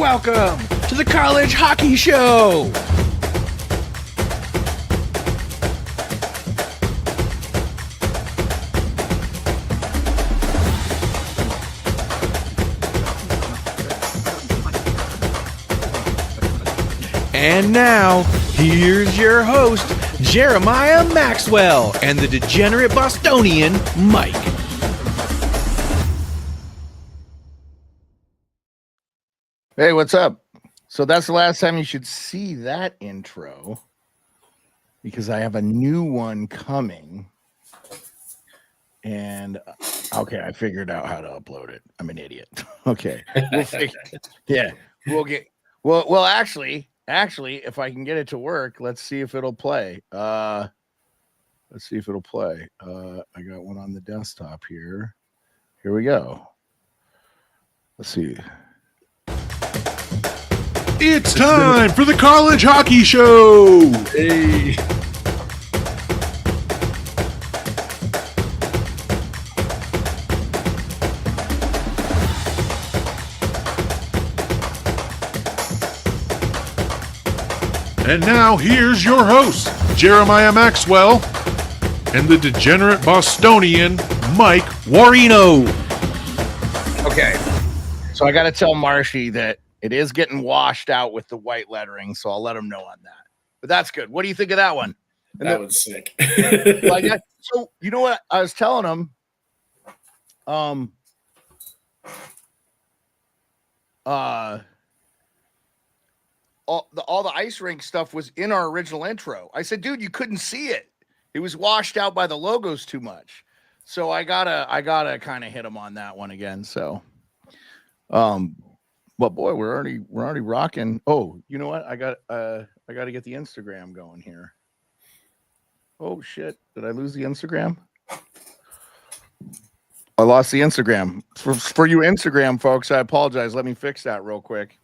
welcome to the College Hockey Show. And now, here's your host, Jeremiah Maxwell, and the degenerate Bostonian, Mike. Hey, what's up? So that's the last time you should see that intro, because I have a new one coming. And okay, I figured out how to upload it. I'm an idiot. Okay. Well, actually, if I can get it to work, let's see if it'll play. I got one on the desktop here. Here we go. Let's see. It's time for the College Hockey Show. Hey. And now here's your host, Jeremiah Maxwell, and the degenerate Bostonian, Mike Warino. Okay. So I got to tell Marshy that it is getting washed out with the white lettering, so I'll let him know on that. But that's good. What do you think of that one? And that was sick. So you know what I was telling him? All the ice rink stuff was in our original intro. I said, dude, you couldn't see it. It was washed out by the logos too much. So I gotta kind of hit him on that one again. So, but boy, we're already rocking. Oh, you know what? I got to get the Instagram going here. Oh shit! Did I lose the Instagram? I lost the Instagram. For you Instagram folks, I apologize. Let me fix that real quick.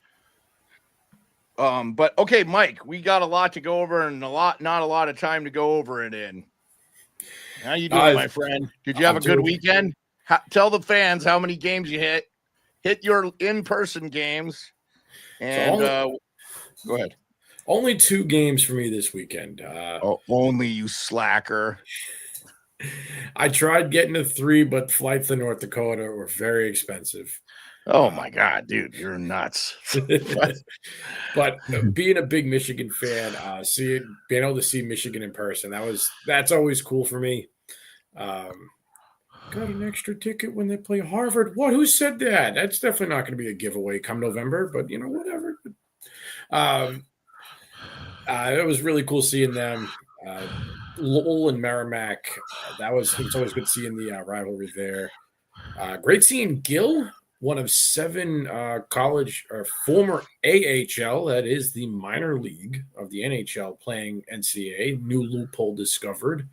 But okay, Mike, we got a lot to go over and not a lot of time to go over it in. How you doing, my friend? Did you have a good weekend? Tell the fans how many games you hit. Hit your in-person games. And go ahead. Only 2 games for me this weekend. Only, you slacker. I tried getting to 3, but flights to North Dakota were very expensive. Oh my God, dude, you're nuts. But being a big Michigan fan, being able to see Michigan in person, that's always cool for me. Got an extra ticket when they play Harvard. What? Who said that? That's definitely not going to be a giveaway come November, but whatever. It was really cool seeing them. Lowell and Merrimack. It's always good seeing the rivalry there. Great seeing Gill, one of 7 college or former AHL, that is the minor league of the NHL, playing NCAA. New loophole discovered.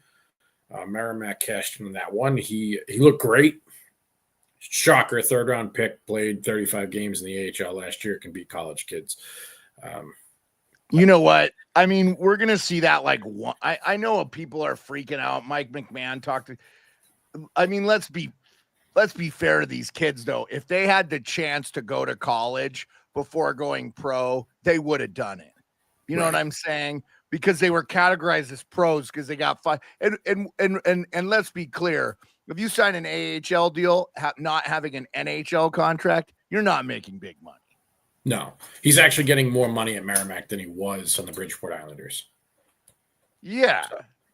Merrimack cashed in that one. He looked great. Shocker, 3rd round pick, played 35 games in the AHL last year, can beat college kids. You know what? I mean, we're going to see that I know people are freaking out. Mike McMahon talked to, I mean, let's be fair to these kids, though. If they had the chance to go to college before going pro, they would have done it. You know what I'm saying? Because they were categorized as pros because they got 5. And let's be clear. If you sign an AHL deal, not having an NHL contract, you're not making big money. No, he's actually getting more money at Merrimack than he was on the Bridgeport Islanders. Yeah.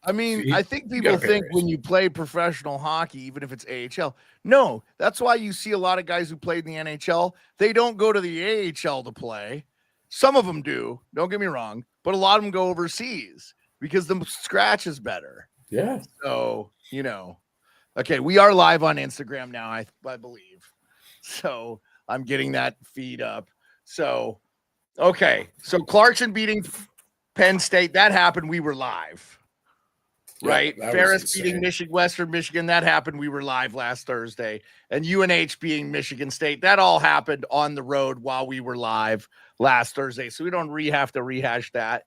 I mean, I think people think when you play professional hockey, even if it's AHL, no, that's why you see a lot of guys who played in the NHL. They don't go to the AHL to play. Some of them do. Don't get me wrong, but a lot of them go overseas because the scratch is better. Yeah. So, okay, we are live on Instagram now, I believe. So I'm getting that feed up. So, okay. So Clarkson beating Penn State, that happened. We were live. Right. Ferris beating Western Michigan. That happened. We were live last Thursday. And UNH being Michigan State. That all happened on the road while we were live last Thursday. So we don't have to rehash that.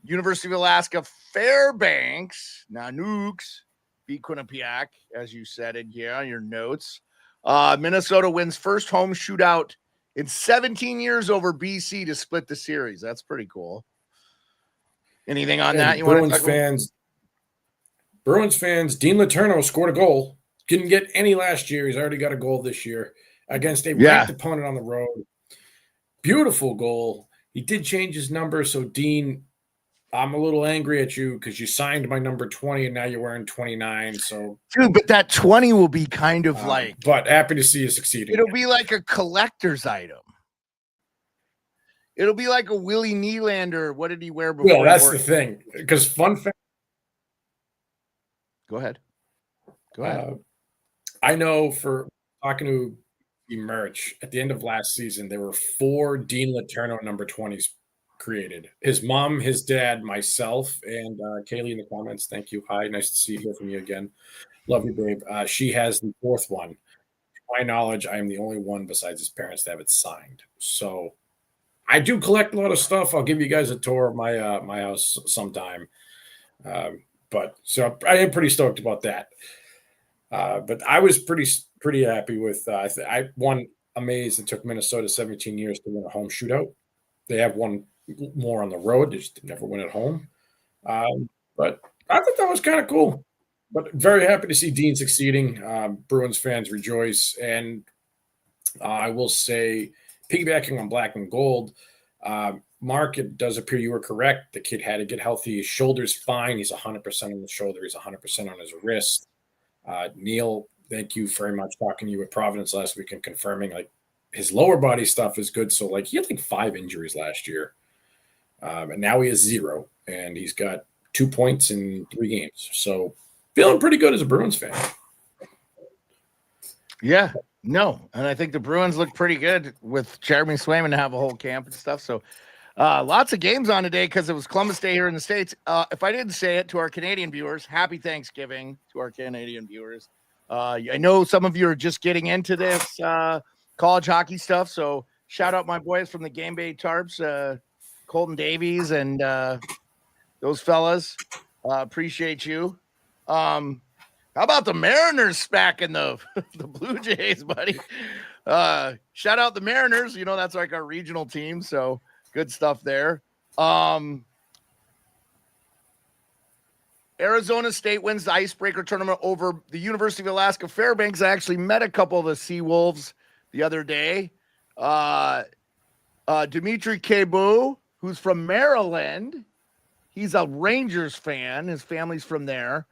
University of Alaska Fairbanks, Nukes beat Quinnipiac, as you said in here on your notes. Minnesota wins first home shootout in 17 years over BC to split the series. That's pretty cool. Anything on that you want to talk about? Bruins fans, Dean Letourneau scored a goal. Didn't get any last year. He's already got a goal this year against a ranked opponent on the road. Beautiful goal. He did change his number, so Dean, I'm a little angry at you because you signed my number 20 and now you're wearing 29. So, dude, but that 20 will be kind of like. But happy to see you succeeding. It'll be like a collector's item. It'll be like a Willie Nylander. What did he wear before? Well, that's the thing. Because fun fact. Go ahead. I know for talking to the merch at the end of last season, there were 4 Dean Letourneau number 20s created. His mom, his dad, myself, and Kaylee in the comments. Thank you. Hi, nice to hear from you again. Love you, babe. She has the 4th one. To my knowledge, I am the only one besides his parents to have it signed. So I do collect a lot of stuff. I'll give you guys a tour of my my house sometime. But so I am pretty stoked about that. But I was pretty happy with. I won amazed. It took Minnesota 17 years to win a home shootout. They have won more on the road. They just never win at home. But I thought that was kind of cool. But very happy to see Dean succeeding. Bruins fans rejoice. And I will say, piggybacking on Black and Gold, Mark, it does appear you were correct. The kid had to get healthy. His shoulder's fine. He's 100% on the shoulder. He's 100% on his wrist. Neil, thank you very much. Talking to you at Providence last week and confirming like his lower body stuff is good. So like he had like 5 injuries last year. And now he has 0. And he's got 2 points in 3 games. So feeling pretty good as a Bruins fan. Yeah, no. And I think the Bruins look pretty good with Jeremy Swayman to have a whole camp and stuff. So lots of games on today because it was Columbus Day here in the States. If I didn't say it to our Canadian viewers, happy Thanksgiving to our Canadian viewers. I know some of you are just getting into this college hockey stuff. So shout out my boys from the Game Bay Tarps, Colton Davies and those fellas. Appreciate you. How about the Mariners smacking the Blue Jays, buddy? Shout out the Mariners. You know, that's like our regional team. So good stuff there. Arizona State wins the icebreaker tournament over the University of Alaska Fairbanks. I actually met a couple of the Seawolves the other day. Dimitri Kebu, who's from Maryland. He's a Rangers fan. His family's from there.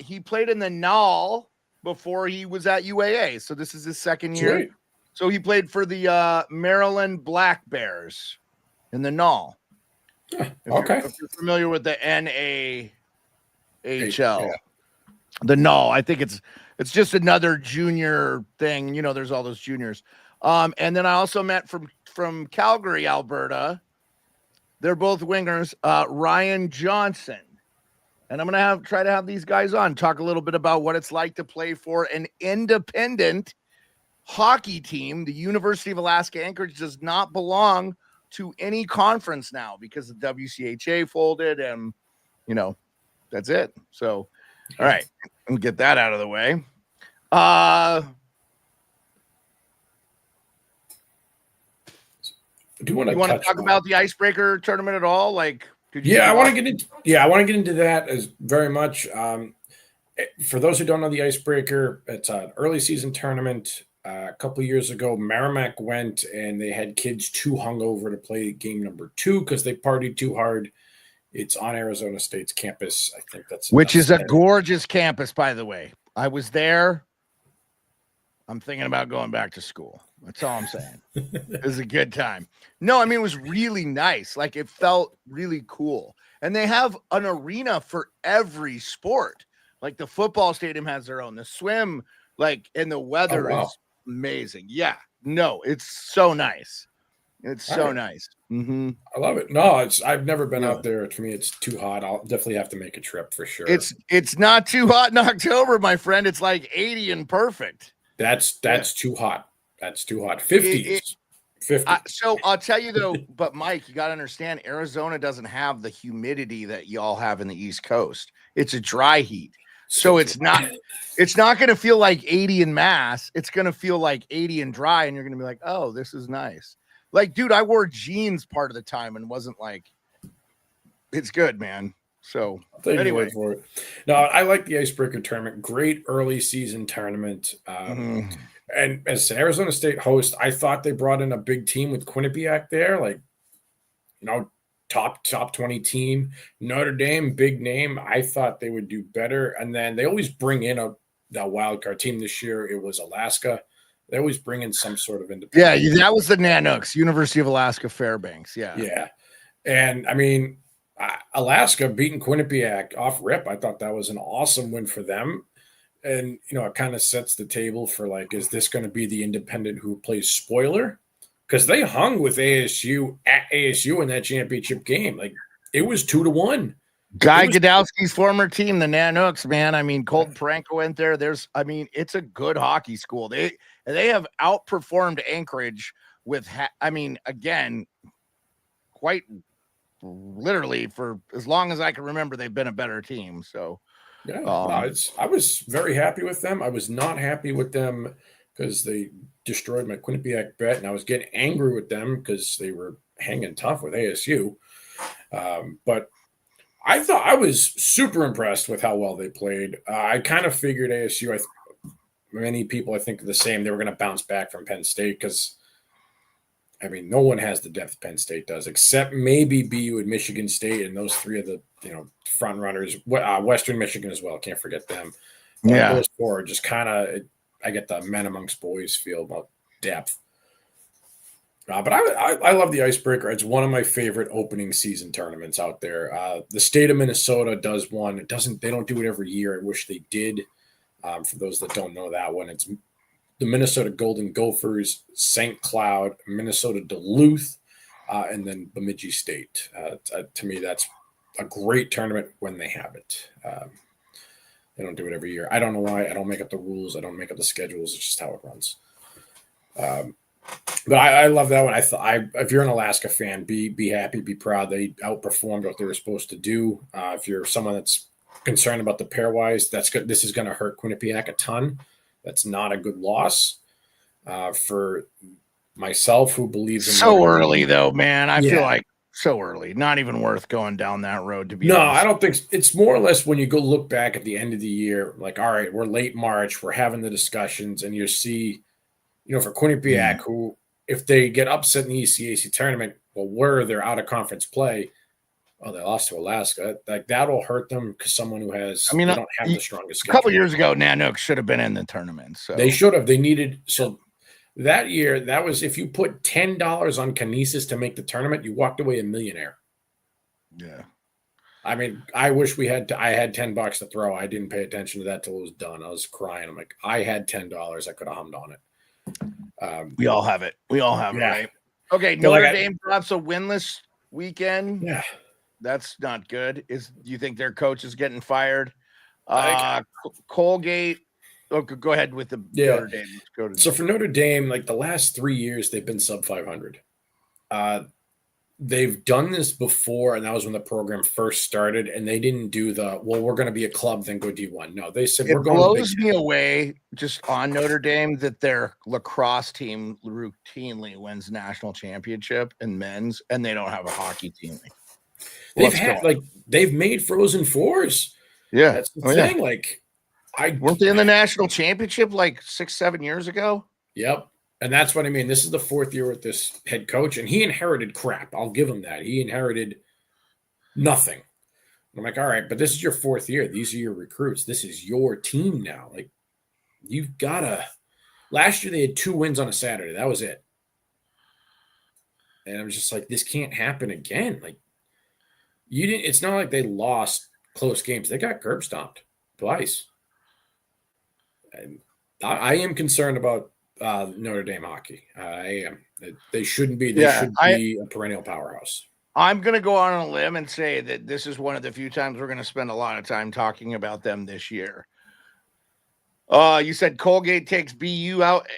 He played in the NAL before he was at UAA. So this is his second year. Right. So he played for the Maryland Black Bears in the NAL. Yeah, If you're familiar with the NAHL, yeah. The NAL, I think it's just another junior thing. You know, there's all those juniors. And then I also met from Calgary, Alberta. They're both wingers, Ryan Johnson. And I'm going to try to have these guys on, talk a little bit about what it's like to play for an independent hockey team. The University of Alaska Anchorage does not belong to any conference now because the WCHA folded and, you know, that's it. So, all right, let me get that out of the way. Do you want to talk about the icebreaker tournament at all? Like, I want to get into that as very much. For those who don't know the icebreaker, it's an early season tournament. A couple of years ago, Merrimack went and they had kids too hungover to play game number 2 because they partied too hard. It's on Arizona State's campus. I think which is a gorgeous campus, by the way. I was there. I'm thinking about going back to school. That's all I'm saying. It was a good time. No, I mean, it was really nice. Like, it felt really cool. And they have an arena for every sport. Like, the football stadium has their own. The swim, and the weather is amazing. Yeah. No, it's so nice. It's so nice. Mm-hmm. I love it. No, I've never been out there. To me, it's too hot. I'll definitely have to make a trip for sure. It's not too hot in October, my friend. It's like 80 and perfect. That's too hot. That's too hot. 50s. 50. So I'll tell you though, but Mike, you got to understand, Arizona doesn't have the humidity that y'all have in the East Coast. It's a dry heat. So it's not going to feel like 80 in mass. It's going to feel like 80 and dry. And you're going to be like, oh, this is nice. Like, dude, I wore jeans part of the time and wasn't like, it's good, man. So I'll take your anyway, word for it. No, I like the Icebreaker tournament. Great early season tournament. And as Arizona State host, I thought they brought in a big team with Quinnipiac there, like, top 20 team. Notre Dame, big name. I thought they would do better. And then they always bring in a wild card team. This year it was Alaska. They always bring in some sort of independent. Yeah, that was the Nanooks, University of Alaska Fairbanks. Yeah. And I mean, Alaska beating Quinnipiac off rip. I thought that was an awesome win for them. And, it kind of sets the table for like, is this going to be the independent who plays spoiler? Because they hung with ASU at ASU in that championship game. Like, it was 2-1. Guy Godowski's former team, the Nanooks, man. I mean, Colton Parenko went there. It's a good hockey school. They have outperformed Anchorage with, again, quite literally for as long as I can remember, they've been a better team. So, I was very happy with them. I was not happy with them because they destroyed my Quinnipiac bet, and I was getting angry with them because they were hanging tough with ASU. But I thought I was super impressed with how well they played. I kind of figured ASU, many people I think are the same. They were going to bounce back from Penn State because, no one has the depth Penn State does, except maybe BU and Michigan State, and those three are the front runners. Western Michigan as well. Can't forget them. Those four are just kind of. I get the men amongst boys feel about depth. But I love the Icebreaker. It's one of my favorite opening season tournaments out there. The state of Minnesota does one. They don't do it every year. I wish they did. For those that don't know that one, it's the Minnesota Golden Gophers, St. Cloud, Minnesota Duluth, and then Bemidji State. To me, that's a great tournament when they have it. They don't do it every year. I don't know why. I don't make up the rules. I don't make up the schedules. It's just how it runs. But I love that one. If you're an Alaska fan, be happy, be proud. They outperformed what they were supposed to do. If you're someone that's concerned about the pairwise, that's good. This is going to hurt Quinnipiac a ton. That's not a good loss for myself, who believes in so early though, man. I feel like so early, not even worth going down that road to be honest. I don't think it's more or less when you go look back at the end of the year, like, all right, we're late March, we're having the discussions, and you see, for Quinnipiac, who, if they get upset in the ECAC tournament, well, where they're out of conference play, oh, they lost to Alaska. Like, that'll hurt them because someone who has, they don't have the strongest schedule. A couple years ago, Nanook should have been in the tournament. So they should have. They needed that year. That was if you put $10 on Kinesis to make the tournament, you walked away a millionaire. Yeah. I wish I had $10 to throw. I didn't pay attention to that till it was done. I was crying. I'm like, I had $10. I could have hummed on it. We all have it. We all have it, right? Okay, Notre Dame drops a winless weekend. Yeah. That's not good. Do you think their coach is getting fired? Colgate. Oh, go ahead with the Notre Dame. So for Notre Dame, like the last 3 years, they've been sub 500. They've done this before, and that was when the program first started, and they didn't do we're going to be a club, then go D1. No, they said we're going to. It blows me away just on Notre Dame that their lacrosse team routinely wins national championship in men's, and they don't have a hockey team. They've made Frozen Fours. Yeah, that's the thing. Yeah. Like, weren't they in the national championship like 6-7 years ago? Yep, and that's what I mean. This is the fourth year with this head coach, and he inherited crap. I'll give him that. He inherited nothing. I'm like, all right, but this is your fourth year. These are your recruits. This is your team now. Like, you've gotta. Last year they had 2 wins on a Saturday. That was it, and I'm just like, this can't happen again. Like. It's not like they lost close games. They got curb stomped twice. And I am concerned about Notre Dame hockey. I am. They shouldn't be. They should be a perennial powerhouse. I'm going to go on a limb and say that this is one of the few times we're going to spend a lot of time talking about them this year. You said Colgate takes BU out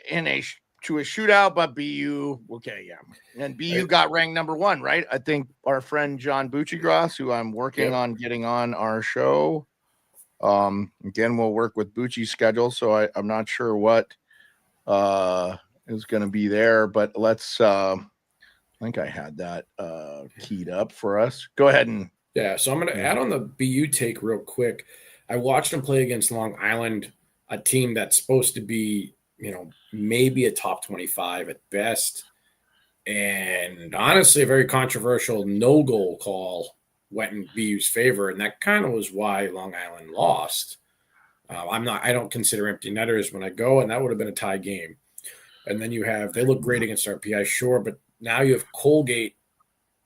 to a shootout, but BU, okay, yeah. And BU got ranked number 1, right? I think our friend John Buccigross, who I'm working on getting on our show, Again, we'll work with Bucci's schedule, so I'm not sure what is going to be there, but let's. I think I had that keyed up for us. Go ahead and. Yeah, so I'm going to add on the BU take real quick. I watched them play against Long Island, a team that's supposed to be, maybe a top 25 at best. And honestly, a very controversial no-goal call went in BU's favor, and that kind of was why Long Island lost. I don't consider empty netters when I go, and that would have been a tie game. And then they look great against RPI, sure, but now you have Colgate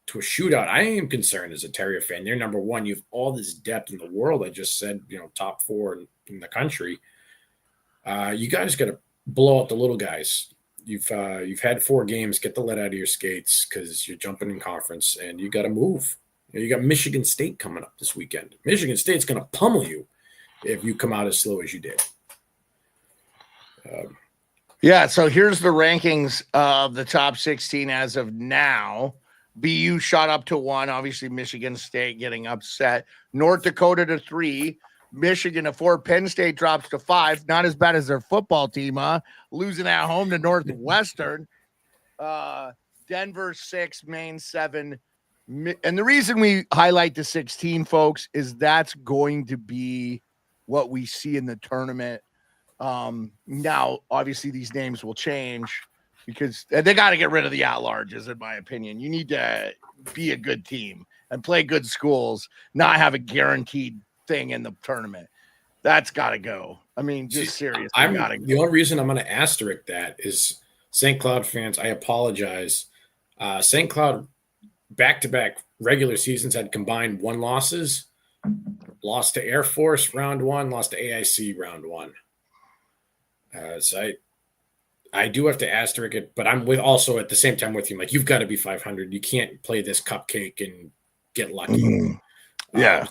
to a shootout. I am concerned as a Terrier fan. They're number one. You have all this depth in the world. I just said, top 4 in the country. You guys got to blow out the little guys. You've had 4 games. Get the lead out of your skates because you're jumping in conference, and you got to move. You got Michigan State coming up this weekend. Michigan State's going to pummel you if you come out as slow as you did. Yeah, so here's the rankings of the top 16 as of now. BU shot up to 1. Obviously, Michigan State getting upset. North Dakota to 3. Michigan to 4. Penn State drops to 5. Not as bad as their football team, huh? Losing at home to Northwestern. Denver 6. Maine 7. And the reason we highlight the 16, folks, is that's going to be what we see in the tournament. Now, obviously, these names will change because they got to get rid of the at-larges, in my opinion. You need to be a good team and play good schools, not have a guaranteed thing in the tournament. That's got to go. I mean, just seriously, gotta go. The only reason I'm going to asterisk that is St. Cloud fans, I apologize. St. Cloud back-to-back regular seasons had combined 1 losses. Lost to Air Force round 1, lost to AIC round 1. So I do have to asterisk it, but I'm also at the same time with you. Like, you've got to be 500. You can't play this cupcake and get lucky. Yeah.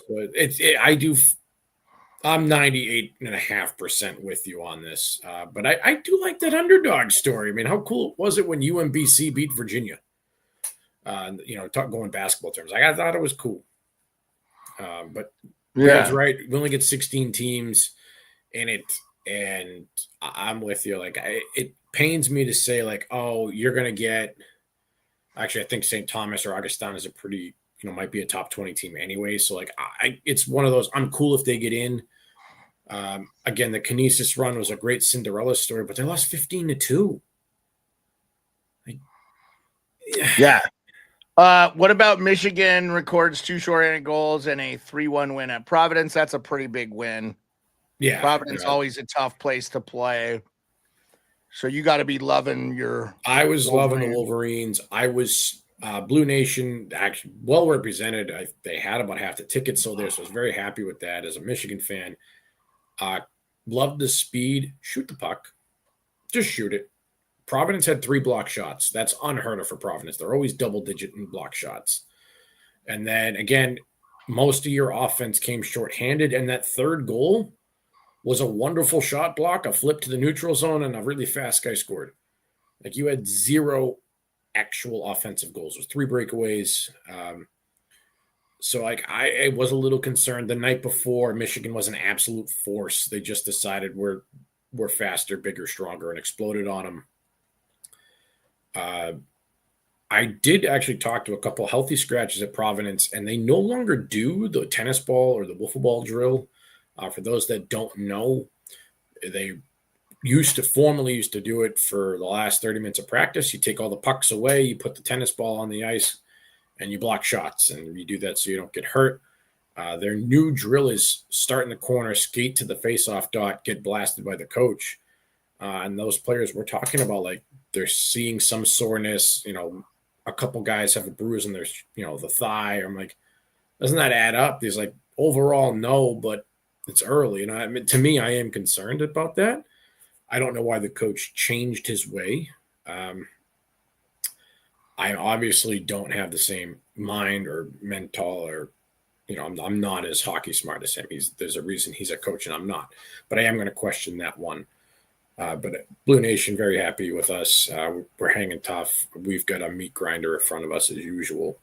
I'm 98.5% with you on this. But I do like that underdog story. I mean, how cool was it when UMBC beat Virginia? Going basketball terms. I thought it was cool. But Brad's right. We only get 16 teams in it. And I'm with you. Like, it pains me to say, like, oh, you're going to get – actually, I think St. Thomas or Augustana is a pretty – might be a top 20 team anyway. So, like, it's one of those – I'm cool if they get in. Again, the Kinesis run was a great Cinderella story, but they lost 15-2. Like, yeah. What about Michigan records 2 shorthanded goals and a 3-1 win at Providence? That's a pretty big win. Yeah, Providence always a tough place to play. So you got to be loving I was loving the Wolverines. I was Blue Nation actually well represented. They had about half the tickets sold there, so I was very happy with that as a Michigan fan. Loved the speed. Shoot the puck. Just shoot it. Providence had 3 block shots. That's unheard of for Providence. They're always double-digit in block shots. And then, again, most of your offense came shorthanded, and that third goal was a wonderful shot block, a flip to the neutral zone, and a really fast guy scored. Like, you had 0 actual offensive goals. It was 3 breakaways. So, like, I was a little concerned. The night before, Michigan was an absolute force. They just decided we're faster, bigger, stronger, and exploded on them. I did actually talk to a couple healthy scratches at Providence, and they no longer do the tennis ball or the wiffle ball drill. For those that don't know, they formerly used to do it for the last 30 minutes of practice. You take all the pucks away, you put the tennis ball on the ice, and you block shots. And you do that so you don't get hurt. Their new drill is start in the corner, skate to the face-off dot, get blasted by the coach. And those players we're talking about, like, they're seeing some soreness. A couple guys have a bruise in their, the thigh. I'm like, doesn't that add up? He's like, overall, no, but it's early. I mean, to me, I am concerned about that. I don't know why the coach changed his way. I obviously don't have the same mind or mental or, I'm not as hockey smart as him. There's a reason he's a coach and I'm not. But I am going to question that one. But Blue Nation, very happy with us. We're hanging tough. We've got a meat grinder in front of us as usual.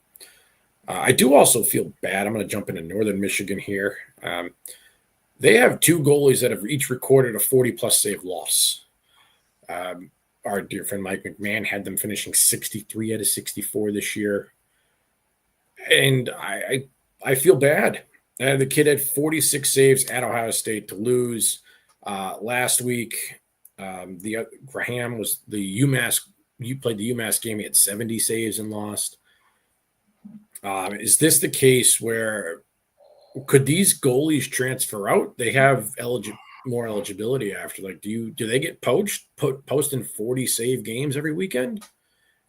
I do also feel bad. I'm going to jump into Northern Michigan here. They have two goalies that have each recorded a 40-plus save loss. Our dear friend Mike McMahon had them finishing 63 out of 64 this year. And I feel bad. The kid had 46 saves at Ohio State to lose. Last week, Graham was the UMass. You played the UMass game. He had 70 saves and lost. Is this the case where could these goalies transfer out? They have more eligibility after. Like, do they get posting 40 save games every weekend?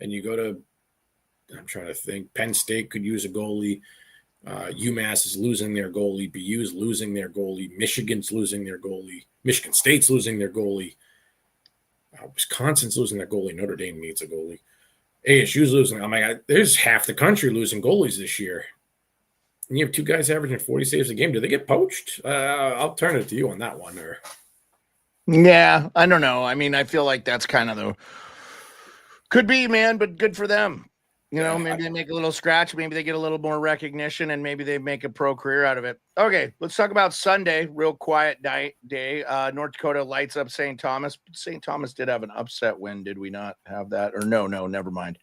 And you go to, I'm trying to think. Penn State could use a goalie. UMass is losing their goalie. BU is losing their goalie. Michigan's losing their goalie. Michigan State's losing their goalie. Wisconsin's losing their goalie. Notre Dame needs a goalie. ASU's losing. Oh my God, there's half the country losing goalies this year. And you have two guys averaging 40 saves a game. Do they get poached? I'll turn it to you on that one. Or Yeah, I don't know. I mean, I feel like that's kind of could be, man, but good for them. Maybe they make a little scratch. Maybe they get a little more recognition, and maybe they make a pro career out of it. Okay, let's talk about Sunday. Real quiet day. North Dakota lights up St. Thomas. St. Thomas did have an upset win. Did we not have that? Or no, never mind.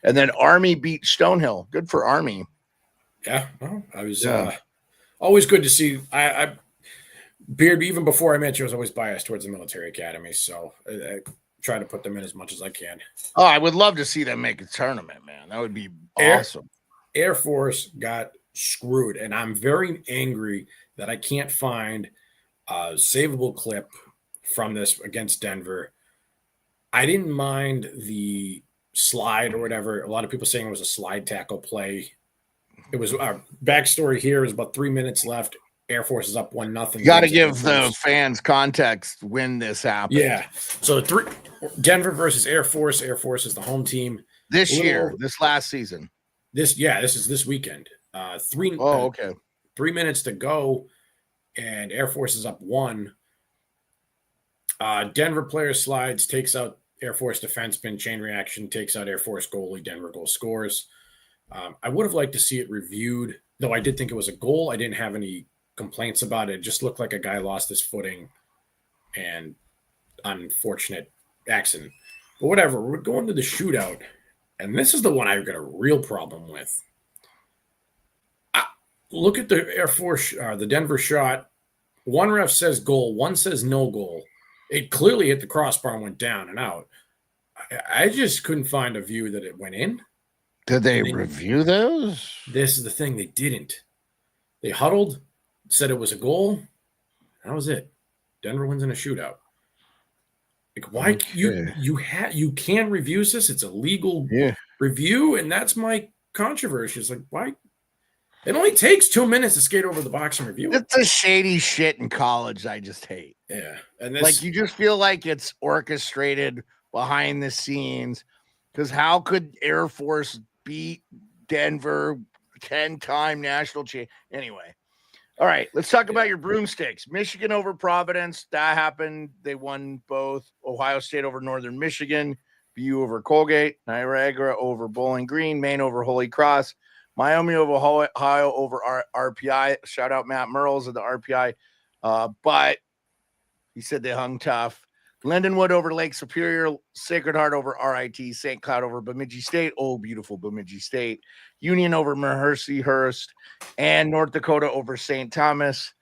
And then Army beat Stonehill. Good for Army. Yeah, well, I was always good to see. Beard, even before I met you, I was always biased towards the military academy. So I try to put them in as much as I can. Oh, I would love to see them make a tournament, man. That would be awesome. Air Force got screwed, and I'm very angry that I can't find a savable clip from this against Denver. I didn't mind the slide or whatever. A lot of people saying it was a slide tackle play. It was our backstory here is about 3 minutes left. Air Force is up 1-0. Got to give the fans context when this happened. Yeah. So Denver versus Air Force. Air Force is the home team this last season. This is this weekend. 3 minutes to go, and Air Force is up 1. Denver player slides, takes out Air Force defenseman, chain reaction, takes out Air Force goalie. Denver goal scores. I would have liked to see it reviewed, though I did think it was a goal. I didn't have any complaints about it. It just looked like a guy lost his footing and unfortunate accident. But whatever, we're going to the shootout, and this is the one I've got a real problem with. Look at the Air Force, the Denver shot. One ref says goal, one says no goal. It clearly hit the crossbar and went down and out. I just couldn't find a view that it went in. Did they review those? This is the thing. They didn't. They huddled, said it was a goal. That was it. Denver wins in a shootout. Like, why you can review this? It's a legal review, and that's my controversy. It's like, why? It only takes 2 minutes to skate over the box and review it. It's a shady shit in college I just hate. Yeah. And you just feel like it's orchestrated behind the scenes. Because how could Air Force beat Denver 10-time national champ? Anyway. All right, let's talk about your broomsticks. Michigan over Providence. That happened. They won both. Ohio State over Northern Michigan. BU over Colgate. Niagara over Bowling Green. Maine over Holy Cross. Miami over Ohio over RPI. Shout out Matt Merles of the RPI. But he said they hung tough. Lindenwood over Lake Superior. Sacred Heart over RIT. St. Cloud over Bemidji State. Oh, beautiful Bemidji State. Union over Mercyhurst. And North Dakota over St. Thomas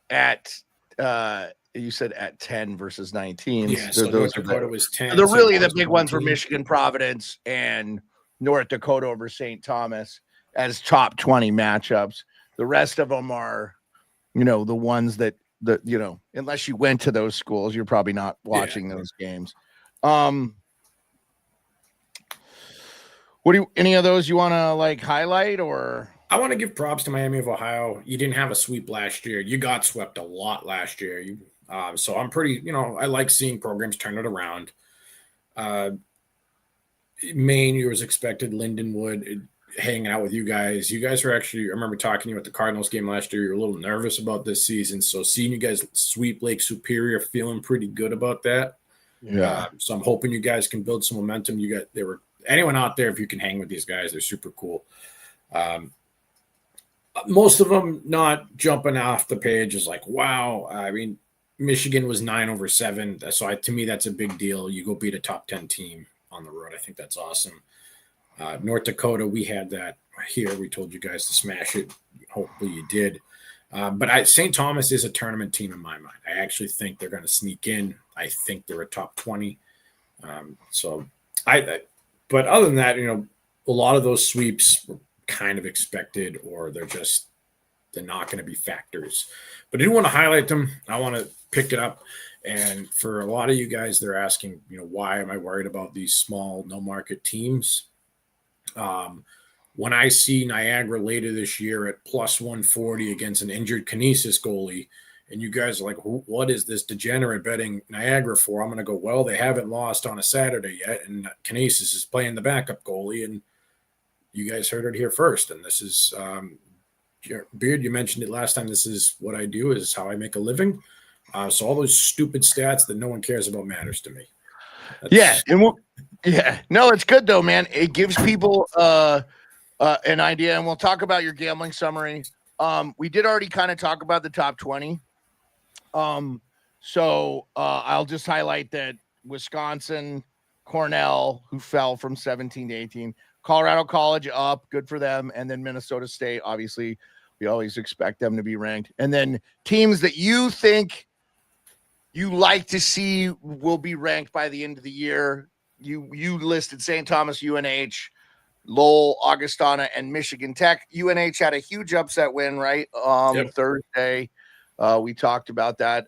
at you said at 10 versus 19. Yeah, so North Dakota was 10. The big ones were Michigan, Providence, and North Dakota over St. Thomas as top 20 matchups. The rest of them are, the ones that unless you went to those schools, you're probably not watching those games. Any of those you want to highlight, or? I want to give props to Miami of Ohio. You didn't have a sweep last year. You got swept a lot last year. So I'm pretty, I like seeing programs turn it around. Maine, you was expected. Lindenwood hanging out with you guys. You guys were actually, I remember talking to you at the Cardinals game last year. You were a little nervous about this season. So seeing you guys sweep Lake Superior, feeling pretty good about that. Yeah. So I'm hoping you guys can build some momentum. Anyone out there, if you can hang with these guys, they're super cool. Most of them not jumping off the page is like, wow. I mean, Michigan was 9/7. So to me, that's a big deal. You go beat a top 10 team on the road. I think that's awesome. North Dakota, we had that here. We told you guys to smash it. Hopefully you did. But St. Thomas is a tournament team in my mind. I actually think they're going to sneak in. I think they're a top 20. But other than that, a lot of those sweeps were kind of expected, or they're not going to be factors. But I do want to highlight them. I want to pick it up. And for a lot of you guys, they're asking, why am I worried about these small, no market teams? When I see Niagara later this year at plus 140 against an injured Kinesis goalie, and you guys are like, what is this degenerate betting Niagara for? I'm going to go, well, they haven't lost on a Saturday yet, and Kinesis is playing the backup goalie, and you guys heard it here first. And this is, Beard, you mentioned it last time. This is what I do, is how I make a living. So all those stupid stats that no one cares about matters to me. No, it's good though, man. It gives people an idea, and we'll talk about your gambling summary. We did already kind of talk about the top 20. So I'll just highlight that Wisconsin, Cornell, who fell from 17 to 18, Colorado College up, good for them, and then Minnesota State. Obviously, we always expect them to be ranked, and then teams that you think you like to see will be ranked by the end of the year. You listed St. Thomas, UNH, Lowell, Augustana, and Michigan Tech. UNH had a huge upset win, right? Thursday. We talked about that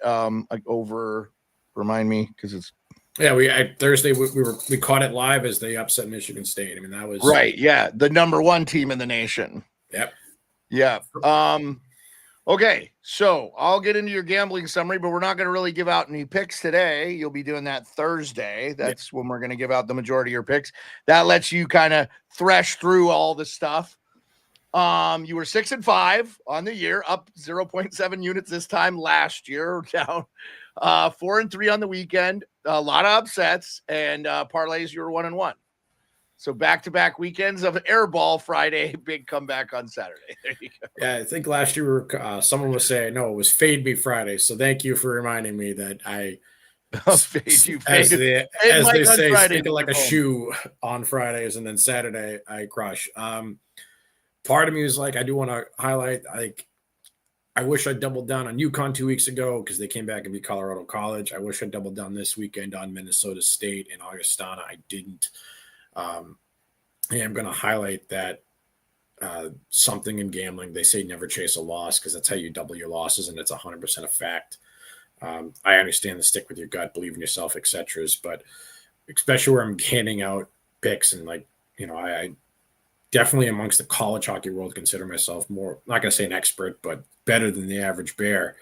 over. Remind me, because it's Thursday we caught it live as they upset Michigan State. I mean, that was right. Yeah, the number one team in the nation. Yep. Yeah. Okay, so I'll get into your gambling summary, but we're not going to really give out any picks today. You'll be doing that Thursday. That's when we're going to give out the majority of your picks. That lets you kind of thresh through all the stuff. You were 6-5 on the year, up 0.7 units this time last year, down 4-3 on the weekend. A lot of upsets, and parlays, you were 1-1. So back-to-back weekends of airball Friday, big comeback on Saturday. There you go. Yeah, I think last year someone was saying, no, it was Fade Me Friday. So thank you for reminding me that I fade you. As they say, Friday, stick it like a shoe on Fridays, and then Saturday I crush. Part of me is like, I do want to highlight, I wish I doubled down on UConn 2 weeks ago because they came back and beat Colorado College. I wish I doubled down this weekend on Minnesota State and Augustana. I didn't. I'm going to highlight that something in gambling, they say never chase a loss because that's how you double your losses, and it's 100% a fact. I understand the stick with your gut, believe in yourself, etc. But especially where I'm handing out picks and I definitely amongst the college hockey world consider myself more, not going to say an expert, but better than the average bear.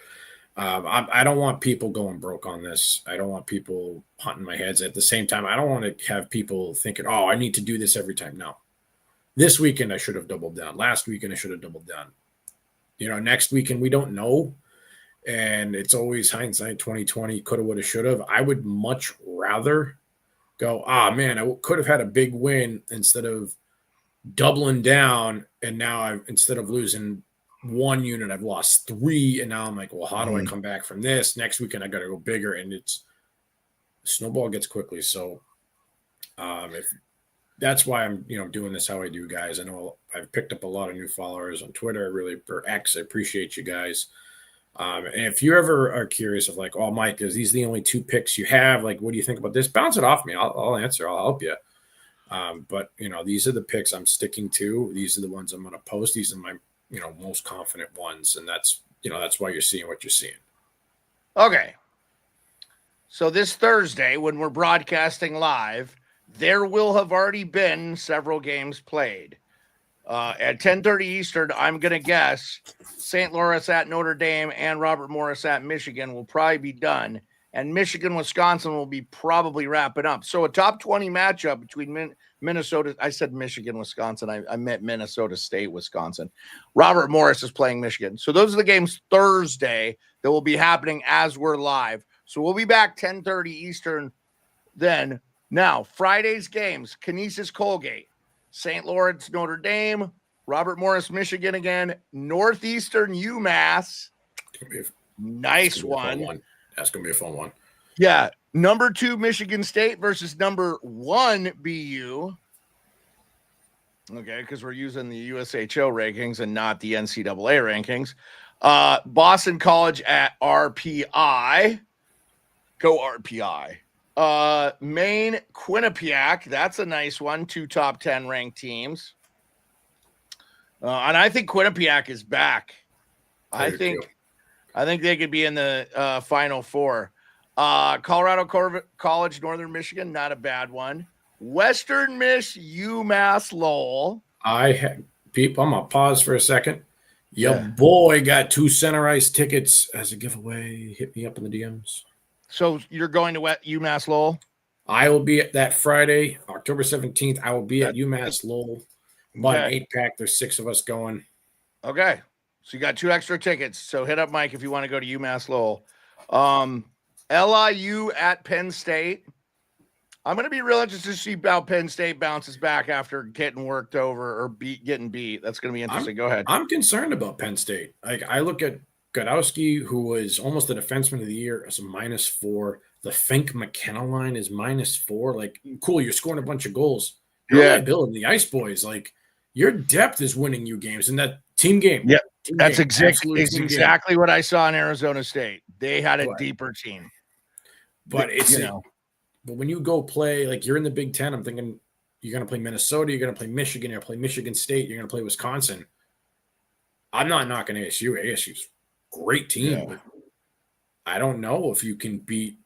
I don't want people going broke on this. I don't want people hunting my heads. At the same time, I don't want to have people thinking, oh, I need to do this every time. No. This weekend, I should have doubled down. Last weekend, I should have doubled down. Next weekend, we don't know. And it's always hindsight 2020, coulda, woulda, should have. I would much rather go, man, I could have had a big win instead of doubling down. And now instead of losing 1 unit, I've lost 3, and now I'm like, well, how do I come back from this? Next weekend I got to go bigger, and it's snowball gets quickly. So if that's why I'm doing this how I do, guys. I know I've picked up a lot of new followers on Twitter, or X. I appreciate you guys. And if you ever are curious of like, oh, Mike, is these the only 2 picks you have? Like, what do you think about this? Bounce it off me. I'll answer. I'll help you. But these are the picks I'm sticking to. These are the ones I'm going to post. These are my most confident ones, and that's why you're seeing what you're seeing. Okay. So this Thursday, when we're broadcasting live, there will have already been several games played. At 10:30 Eastern, I'm going to guess St. Louis at Notre Dame and Robert Morris at Michigan will probably be done, and Michigan-Wisconsin will be probably wrapping up. So a top 20 matchup between Minnesota. I said Michigan-Wisconsin. I meant Minnesota State, Wisconsin. Robert Morris is playing Michigan. So those are the games Thursday that will be happening as we're live. So we'll be back 10:30 Eastern then. Now, Friday's games, Kinesis Colgate, St. Lawrence Notre Dame, Robert Morris, Michigan again. Northeastern UMass. Nice one. That's going to be a fun one. Yeah. Number 2, Michigan State versus number 1, BU. Okay, because we're using the USHO rankings and not the NCAA rankings. Boston College at RPI. Go RPI. Maine, Quinnipiac. That's a nice one. 2 top 10 ranked teams. And I think Quinnipiac is back. I think they could be in the Final Four. Colorado College, Northern Michigan, not a bad one. Western Miss, UMass Lowell. I'm gonna pause for a second. Your boy got 2 center ice tickets as a giveaway. Hit me up in the DMs. So you're going to UMass Lowell? I will be at that Friday, October 17th. I will be at UMass Lowell. Bought an 8-pack. There's 6 of us going. Okay. So you got 2 extra tickets. So hit up Mike if you want to go to UMass Lowell. LIU at Penn State. I'm going to be real interested to see how Penn State bounces back after getting worked over or getting beat. That's going to be interesting. Go ahead. I'm concerned about Penn State. Like, I look at Godowski, who was almost the defenseman of the year, as a -4. The Fink McKenna line is -4. Like, cool, you're scoring a bunch of goals. Your liability, the Ice Boys, like, your depth is winning you games in that team game. Yeah, that's exactly what I saw in Arizona State. They had a deeper team. But it's but when you go play, like, you're in the Big Ten, I'm thinking you're going to play Minnesota, you're going to play Michigan, you're going to play Michigan State, you're going to play Wisconsin. I'm not knocking ASU. ASU's a great team, but I don't know if you can beat.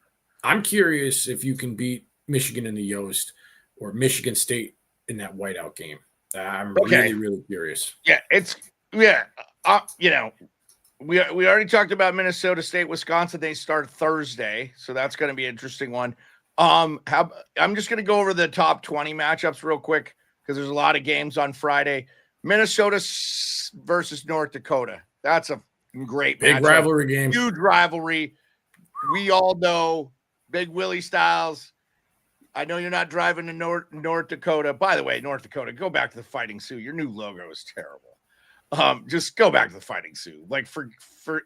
I'm curious if you can beat Michigan in the Yost or Michigan State in that whiteout game. I'm really, really curious. Yeah, we already talked about Minnesota State, Wisconsin. They start Thursday, so that's going to be an interesting one. I'm just going to go over the top 20 matchups real quick because there's a lot of games on Friday. Minnesota versus North Dakota. That's a great big matchup. Rivalry game. Huge rivalry. We all know Big Willie Styles. I know you're not driving to North Dakota. By the way, North Dakota, go back to the Fighting Sioux. Your new logo is terrible. Just go back to the Fighting Sioux. Like, for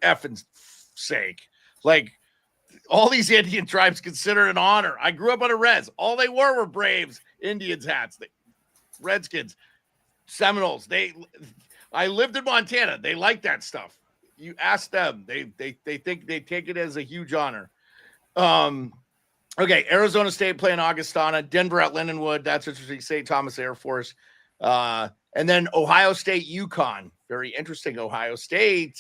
effing sake. Like, all these Indian tribes consider it an honor. I grew up on a res. All they were Braves, Indians hats, Redskins, Seminoles. I lived in Montana. They like that stuff. You ask them. They think they take it as a huge honor. Okay, Arizona State playing Augustana, Denver at Lindenwood. That's interesting. St. Thomas Air Force. And then Ohio State, UConn. Very interesting. Ohio State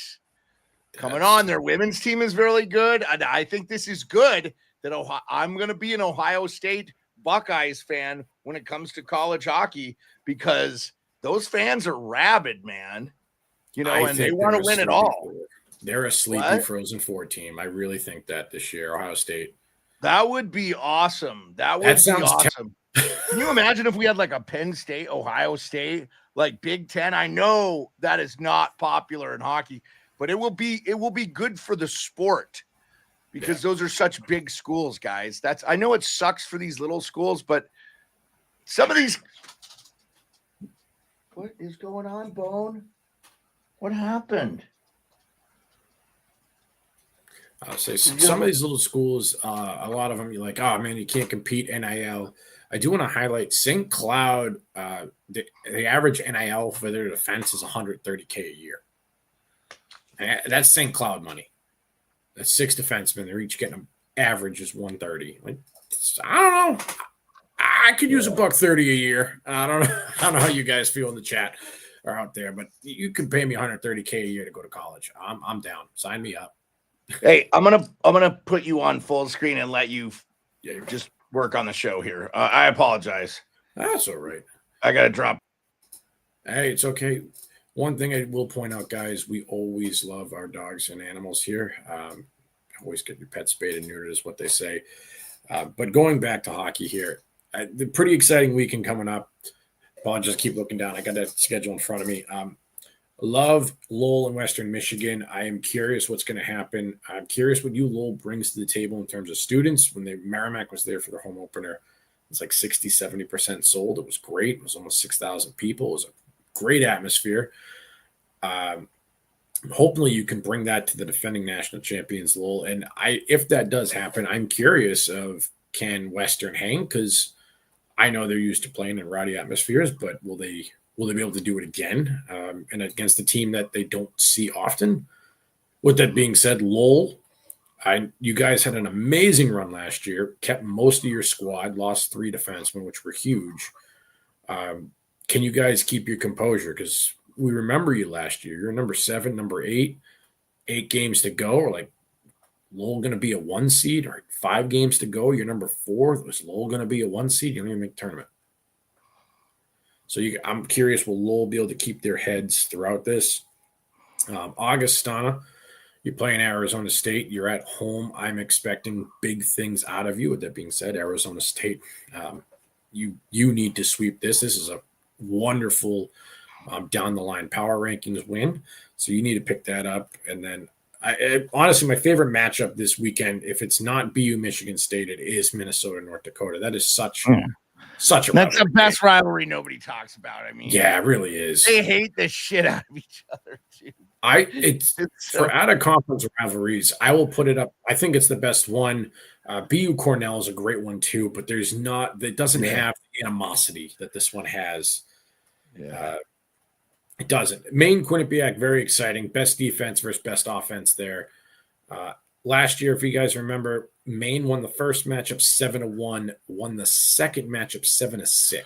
coming on. Their women's team is really good. And I think this is good that I'm going to be an Ohio State Buckeyes fan when it comes to college hockey because those fans are rabid, man. And they want to win it all. They're a sleepy Frozen Four team. I really think that this year, Ohio State. That would be awesome. That would be awesome. Can you imagine if we had like a Penn State, Ohio State, like Big Ten? I know that is not popular in hockey, but it will be good for the sport because those are such big schools, guys. I know it sucks for these little schools, but some of these. What is going on, Bone? What happened? I'll say some of these little schools, a lot of them, you're like, oh, man, you can't compete NIL. I do want to highlight St. Cloud. The average NIL for their defense is $130K a year. And that's St. Cloud money. That's 6 defensemen. They're each getting an average is $130. Like, I don't know. I could use $130 a year. I don't know how you guys feel in the chat or out there, but you can pay me $130K a year to go to college. I'm down. Sign me up. Hey, I'm gonna put you on full screen and let you just work on the show here. I apologize. That's all right. I gotta drop. Hey, it's okay. One thing I will point out, guys, we always love our dogs and animals here. Always get your pet spayed and neutered is what they say. But going back to hockey here, the pretty exciting weekend coming up. I'll just keep looking down. I got that schedule in front of me. Love Lowell and Western Michigan. I am curious what's going to happen. I'm curious what Lowell brings to the table in terms of students. When Merrimack was there for their home opener, it's like 60, 70% sold. It was great. It was almost 6,000 people. It was a great atmosphere. Hopefully you can bring that to the defending national champions, Lowell. And if that does happen, I'm curious of can Western hang? Because I know they're used to playing in rowdy atmospheres, but will they be able to do it again and against a team that they don't see often? With that being said, Lowell, you guys had an amazing run last year, kept most of your squad, lost 3 defensemen, which were huge. Can you guys keep your composure? Because we remember you last year. You're number 7, number 8, 8 games to go. Or like Lowell going to be a 1 seed? Or 5 games to go. You're number 4. Was Lowell going to be a 1 seed? You don't even make the tournament. So I'm curious, will Lowell be able to keep their heads throughout this? Augustana, you're playing Arizona State. You're at home. I'm expecting big things out of you. With that being said, Arizona State, you need to sweep this. This is a wonderful down the line power rankings win. So you need to pick that up. And then honestly, my favorite matchup this weekend, if it's not BU Michigan State, it is Minnesota North Dakota. That is such a that's the best rivalry nobody talks about. I mean, yeah, it really is. They hate the shit out of each other too. It's for out of conference rivalries, I will put it up. I think it's the best one. BU Cornell is a great one too, but it doesn't have the animosity that this one has. Yeah. It doesn't. Maine Quinnipiac, very exciting. Best defense versus best offense there. Last year, if you guys remember, Maine won the first matchup 7-1, won the second matchup 7-6.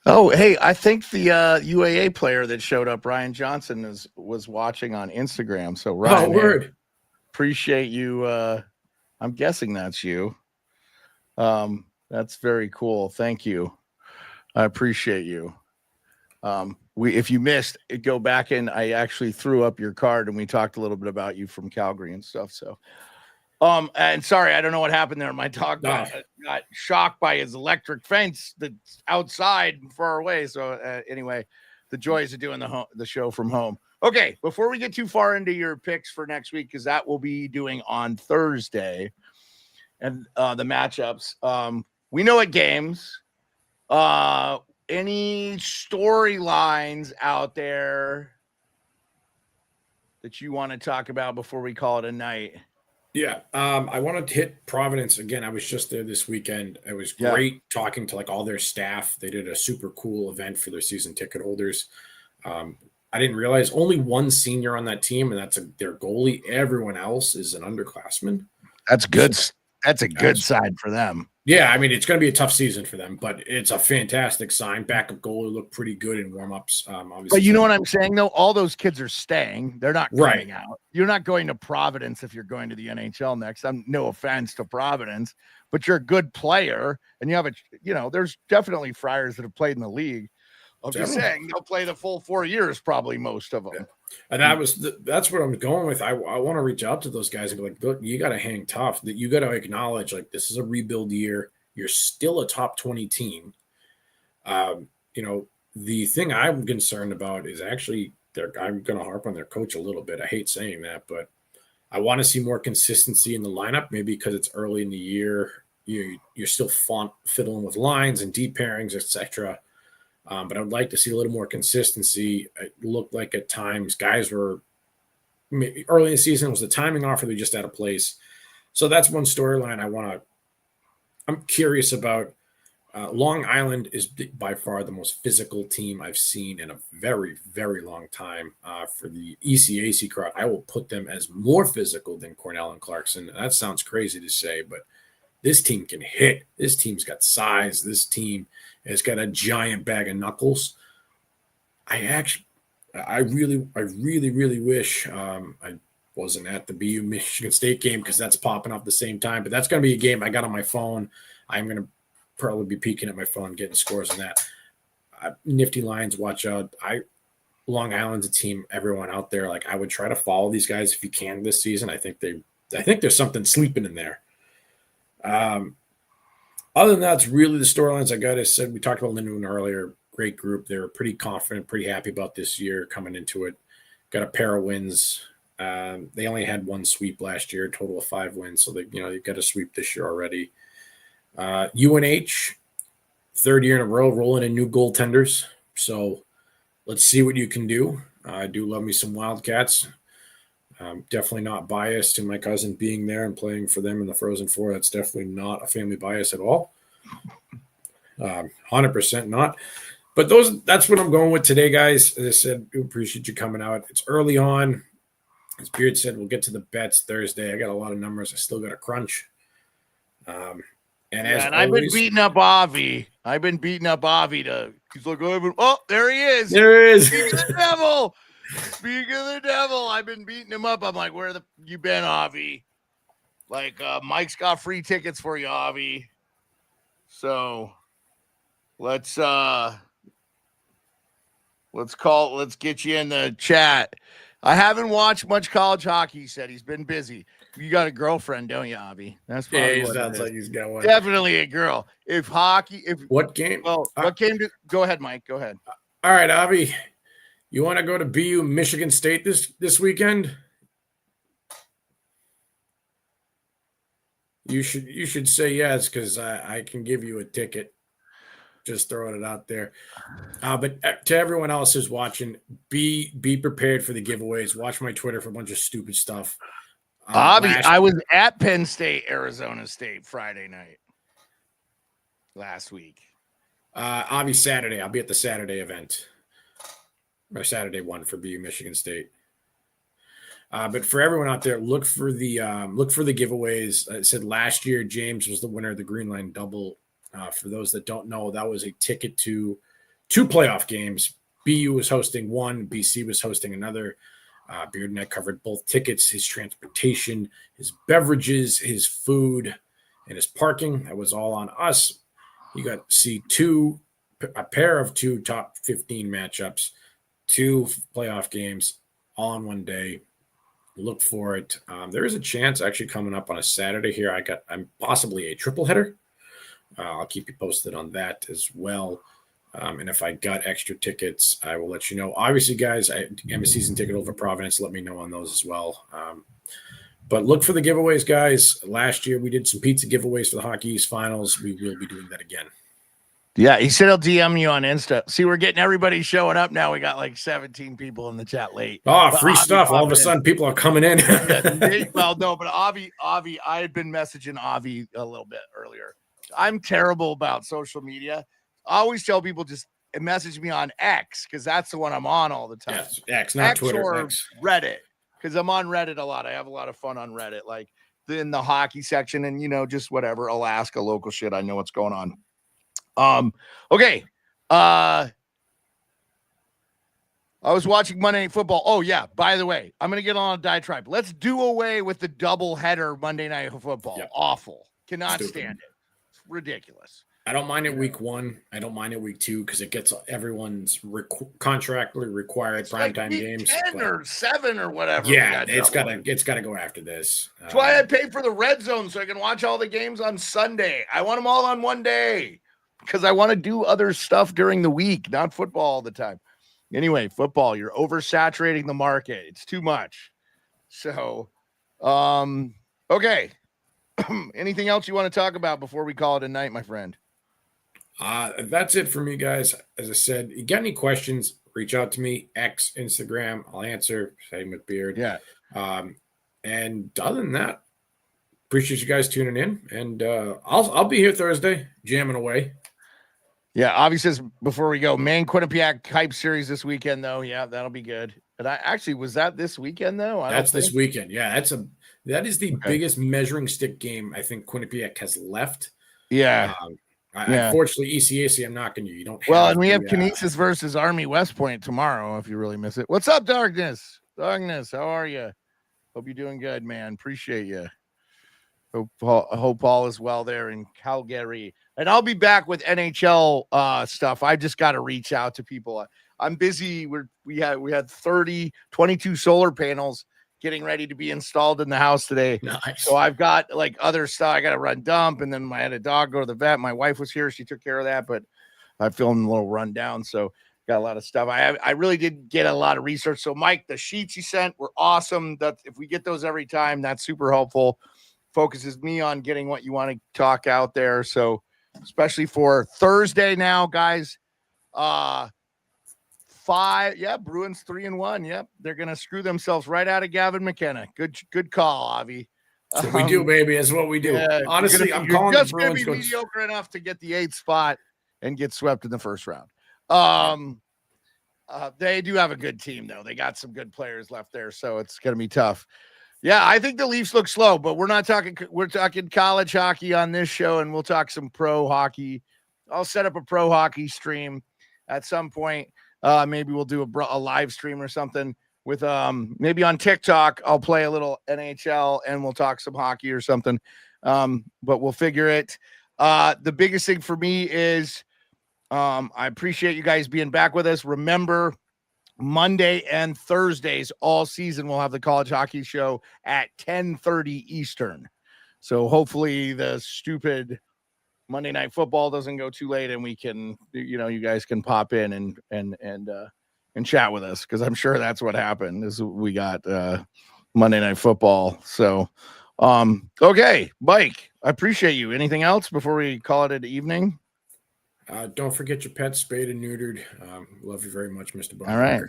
Oh, hey, I think the UAA player that showed up, Ryan Johnson, was watching on Instagram. So Ryan, word. Appreciate you. I'm guessing that's you. That's very cool. Thank you. I appreciate you. If you missed it, go back and I actually threw up your card and we talked a little bit about you from Calgary and stuff. So, and sorry, I don't know what happened there. My dog got shocked by his electric fence that's outside far away. So anyway, the joys of doing the show from home. Okay, before we get too far into your picks for next week, because that will be doing on Thursday, and the matchups. We know what games. Any storylines out there that you want to talk about before we call it a night? Yeah, I wanted to hit Providence again. I was just there this weekend. It was great talking to like all their staff. They did a super cool event for their season ticket holders. I didn't realize only one senior on that team, and that's their goalie. Everyone else is an underclassman. That's good. That's a good sign for them. Yeah, I mean, it's going to be a tough season for them, but it's a fantastic sign. Backup goalie looked pretty good in warm-ups. Obviously, but you know what I'm saying, though? All those kids are staying. They're not coming out. You're not going to Providence if you're going to the NHL next. No offense to Providence, but you're a good player, and you have there's definitely Friars that have played in the league. I'm just saying they'll play the full 4 years, probably most of them. Yeah. And that's what I'm going with. I want to reach out to those guys and be like, look, you got to hang tough. That you got to acknowledge like this is a rebuild year. You're still a top 20 team. The thing I'm concerned about is actually I'm going to harp on their coach a little bit. I hate saying that, but I want to see more consistency in the lineup. Maybe because it's early in the year, you're still fiddling with lines and deep pairings, etc. But I would like to see a little more consistency. It looked like at times guys were early in the season was the timing off or they just out of place. So that's one storyline I'm curious about. Long Island is by far the most physical team I've seen in a very, very long time. For the ECAC crowd, I will put them as more physical than Cornell and Clarkson. That sounds crazy to say, but this team can hit. This team's got size. This team has got a giant bag of knuckles. I really wish I wasn't at the BU Michigan State game because that's popping up the same time. But that's going to be a game I got on my phone. I'm going to probably be peeking at my phone, getting scores on that. Nifty Lions, watch out. Long Island's a team. Everyone out there, like I would try to follow these guys if you can this season. I think there's something sleeping in there. Other than that, it's really the storylines I got. I said we talked about Lindenwood earlier. Great group. They were pretty confident, pretty happy about this year coming into it. Got a pair of wins. They only had one sweep last year, a total of 5 wins. So they've got a sweep this year already. UNH, 3rd year in a row, rolling in new goaltenders. So let's see what you can do. I do love me some Wildcats. Definitely not biased to my cousin being there and playing for them in the Frozen Four. That's definitely not a family bias at all. 100% not. But that's what I'm going with today, guys. As I said, we appreciate you coming out. It's early on. As Beard said, we'll get to the bets Thursday. I got a lot of numbers. I still got to crunch. And I've been beating up Avi. He's like, oh, there he is. There is. Speaking of the devil. Speaking of the devil, I've been beating him up. I'm like, where you been, Avi? Like, Mike's got free tickets for you, Avi. So let's get you in the chat. I haven't watched much college hockey, he said. He's been busy. You got a girlfriend, don't you, Avi? That's probably he sounds like he's got one. Definitely a girl. What game? Well, what game go ahead, Mike. Go ahead. All right, Avi. You want to go to BU Michigan State this weekend? You should say yes, because I can give you a ticket. Just throwing it out there. But to everyone else who's watching, be prepared for the giveaways. Watch my Twitter for a bunch of stupid stuff. I was at Penn State, Arizona State Friday night last week. Avi, Saturday. I'll be at the Saturday event. Or Saturday one for BU Michigan State. But for everyone out there, look for the giveaways. I said last year James was the winner of the Green Line Double. For those that don't know, that was a ticket to 2 playoff games. BU was hosting one, BC was hosting another. Beard and I covered both tickets, his transportation, his beverages, his food, and his parking. That was all on us. You got to see a pair of 2 top 15 matchups, 2 playoff games, all in one day. Look for it. There is a chance actually coming up on a Saturday here. I'm possibly a triple header. I'll keep you posted on that as well. And if I got extra tickets, I will let you know. Obviously, guys, I am a season ticket over Providence. Let me know on those as well. But look for the giveaways, guys. Last year, we did some pizza giveaways for the Hockey East Finals. We will be doing that again. Yeah, he said he'll DM you on Insta. See, we're getting everybody showing up now. We got like 17 people in the chat late. Oh, free stuff. All of a sudden, people are coming in. Well, no, but Avi, I had been messaging Avi a little bit earlier. I'm terrible about social media. I always tell people just message me on X because that's the one I'm on all the time. Yes, X, not Twitter. Or Reddit, because I'm on Reddit a lot. I have a lot of fun on Reddit, like in the hockey section and, just whatever, Alaska, local shit. I know what's going on. Okay. I was watching Monday Night Football. Oh, yeah. By the way, I'm going to get on a diatribe. Let's do away with the double header Monday Night Football. Yep. Awful. Cannot stand it. Ridiculous. I don't mind it week 1. I don't mind it week 2 because it gets everyone's contractually required primetime games. 10 or 7 or whatever. Yeah, it's gotta go after this. That's why I paid for the red zone so I can watch all the games on Sunday. I want them all on one day because I want to do other stuff during the week, not football all the time. Anyway, football, you're oversaturating the market. It's too much. So, okay. Anything else you want to talk about before we call it a night, my friend? That's it for me, guys. As I said, you got any questions, reach out to me, X, Instagram. I'll answer. Same with Beard. Yeah. And other than that, appreciate you guys tuning in. And I'll be here Thursday, jamming away. Yeah, Avi says before we go, Maine Quinnipiac hype series this weekend, though. Yeah, that'll be good. But was that this weekend though? That's this weekend. Yeah, that is the biggest measuring stick game I think Quinnipiac has left. Yeah. Unfortunately, ECAC, I'm knocking you. You don't. And we have Kinesis versus Army West Point tomorrow. If you really miss it, what's up, Darkness? Darkness, how are you? Hope you're doing good, man. Appreciate you. Hope all is well there in Calgary. And I'll be back with NHL stuff. I just got to reach out to people. I'm busy. We had 22 solar panels getting ready to be installed in the house today. Nice. So I've got like other stuff. I got to run dump, and then I had a dog go to the vet. My wife was here. She took care of that, but I'm feeling a little run down. So got a lot of stuff. I really did get a lot of research. So Mike, the sheets you sent were awesome. That if we get those every time, that's super helpful. Focuses me on getting what you want to talk out there. So especially for Thursday now, guys, 5. Yeah, Bruins 3-1. Yep, they're gonna screw themselves right out of Gavin McKenna. Good call, Avi. That's what we do, baby. That's what we do. Yeah, Honestly, I'm you're calling the just gonna Bruins. be mediocre enough to get the 8th spot and get swept in the first round. They do have a good team, though. They got some good players left there, so it's gonna be tough. Yeah, I think the Leafs look slow, but we're talking college hockey on this show, and we'll talk some pro hockey. I'll set up a pro hockey stream at some point. Maybe we'll do a live stream or something with maybe on TikTok. I'll play a little NHL and we'll talk some hockey or something. But we'll figure it. The biggest thing for me is I appreciate you guys being back with us. Remember, Monday and Thursdays all season we'll have the college hockey show at 10:30 Eastern. So hopefully the stupid Monday Night Football doesn't go too late and we can, you guys can pop in and chat with us, because I'm sure that's what happened is we got Monday Night Football. So okay, Mike, I appreciate you. Anything else before we call it an evening? Don't forget your pets spayed and neutered. Love you very much, Mr. Bonner. All right.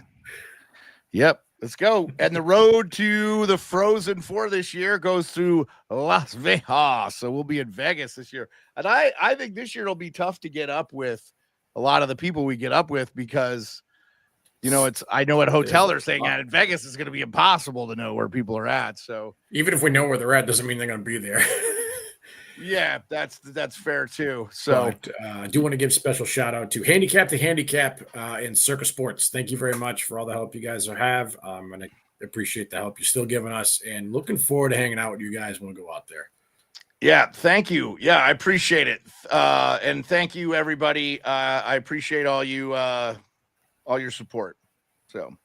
Yep. Let's go. And the road to the Frozen Four this year goes through Las Vegas. So we'll be in Vegas this year. And I think this year it'll be tough to get up with a lot of the people we get up with, because, I know what hotel they're staying at in Vegas is going to be impossible to know where people are at. So even if we know where they're at, doesn't mean they're going to be there. yeah, that's fair too. So I do want to give special shout out to Handicap to Handicap in Circus Sports. Thank you very much for all the help you guys have. And I appreciate the help you're still giving us, and looking forward to hanging out with you guys when we go out there. Yeah, thank you. Yeah, I appreciate it. And thank you, everybody. I appreciate all your support. So,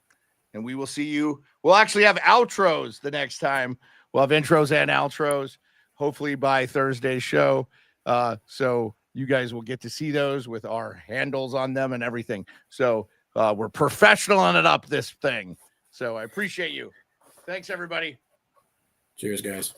and we will see you. We'll actually have outros the next time. We'll have intros and outros, hopefully by Thursday's show. So you guys will get to see those with our handles on them and everything. So we're professionaling it up, this thing. So I appreciate you. Thanks, everybody. Cheers, guys.